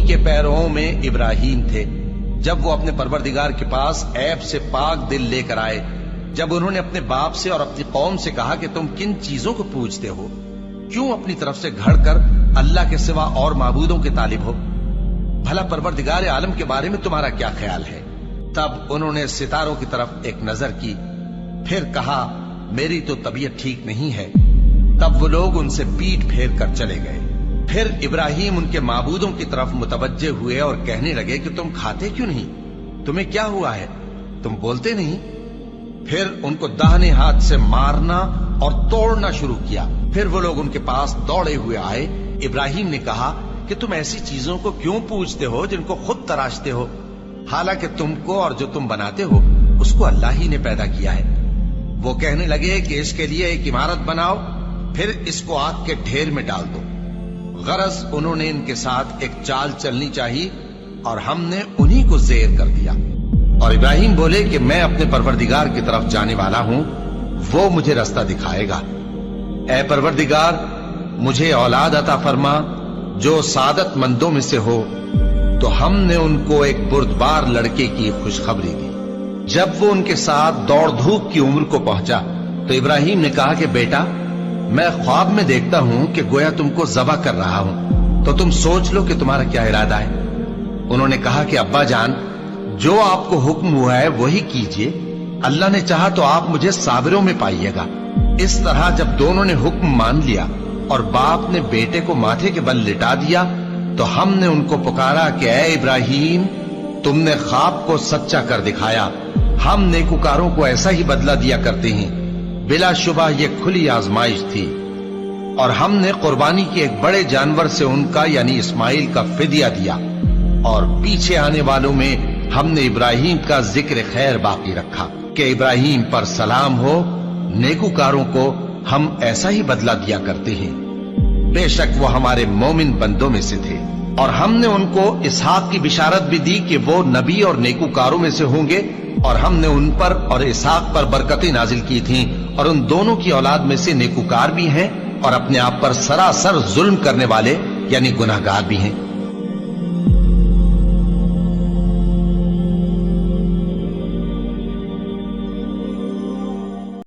के पैरों में इब्राहीम थे जब वो अपने परवरदिगार के पास ऐब से पाक दिल लेकर आए, जब उन्होंने अपने बाप से और अपनी कौम से कहा कि तुम किन चीजों को पूजते हो, क्यों अपनी तरफ से घड़कर अल्लाह के सिवा और माबूदों के तालिब हो, भला परवरदिगार आलम के बारे में तुम्हारा क्या ख्याल है। तब उन्होंने सितारों की तरफ एक नजर की, फिर कहा मेरी तो तबीयत ठीक नहीं है। तब वो लोग उनसे पीठ फेर कर चले गए। फिर इब्राहीम उनके माबूदों की तरफ मुतवज्जे हुए और कहने लगे कि तुम खाते क्यों नहीं, तुम्हें क्या हुआ है, तुम बोलते नहीं। फिर उनको दाहिने हाथ से मारना और तोड़ना शुरू किया। फिर वो लोग उनके पास दौड़े हुए आए। इब्राहीम ने कहा कि तुम ऐसी चीजों को क्यों पूजते हो जिनको खुद तराशते हो, हालांकि तुमको और जो तुम बनाते हो उसको अल्लाह ही ने पैदा किया है। वो कहने लगे कि इसके लिए एक इमारत बनाओ, फिर इसको आग के ढेर में डाल दो। गरज उन्होंने इनके साथ एक चाल चलनी चाहिए और हमने उन्हीं को ज़ेर कर दिया। और इब्राहीम बोले कि मैं अपने परवरदिगार की तरफ जाने वाला हूं, वो मुझे रास्ता दिखाएगा। ऐ परवरदिगार, मुझे औलाद अता फरमा जो सादत मंदों में से हो। तो हमने उनको एक बुर्दबार लड़के की खुशखबरी दी। जब वो उनके साथ दौड़ धूप की उम्र को पहुंचा तो इब्राहीम ने कहा कि बेटा, मैं ख्वाब में देखता हूं कि गोया तुमको ज़बह कर रहा हूं, तो तुम सोच लो कि तुम्हारा क्या इरादा है। उन्होंने कहा कि अब्बा जान, जो आपको हुक्म हुआ है वही कीजिए, अल्लाह ने चाहा तो आप मुझे साबिरों में पाइएगा। इस तरह जब दोनों ने हुक्म मान लिया और बाप ने बेटे को माथे के बल लिटा दिया, तो हमने उनको पुकारा कि ऐ इब्राहीम, तुमने ख्वाब को सच्चा कर दिखाया। हम नेकुकारों को ऐसा ही बदला दिया करते हैं। बिलाशुबा ये खुली आजमाइश थी। और हमने कुर्बानी की एक बड़े जानवर से उनका यानी इस्माइल का फिदिया दिया। और पीछे आने वालों में हमने इब्राहीम का जिक्र खैर बाकी रखा कि इब्राहीम पर सलाम हो, नेकुकारों को हम ऐसा ही बदला दिया करते हैं। बेशक वो हमारे मोमिन बंदों में से थे। और हमने उनको इसहाक की बिशारत भी दी कि वो नबी और नेकुकारों में से होंगे। और हमने उन पर और इसहाक पर बरकतें नाजिल की थीं, और उन दोनों की औलाद में से नेकुकार भी हैं और अपने आप पर सरासर जुल्म करने वाले यानी गुनाहगार भी हैं।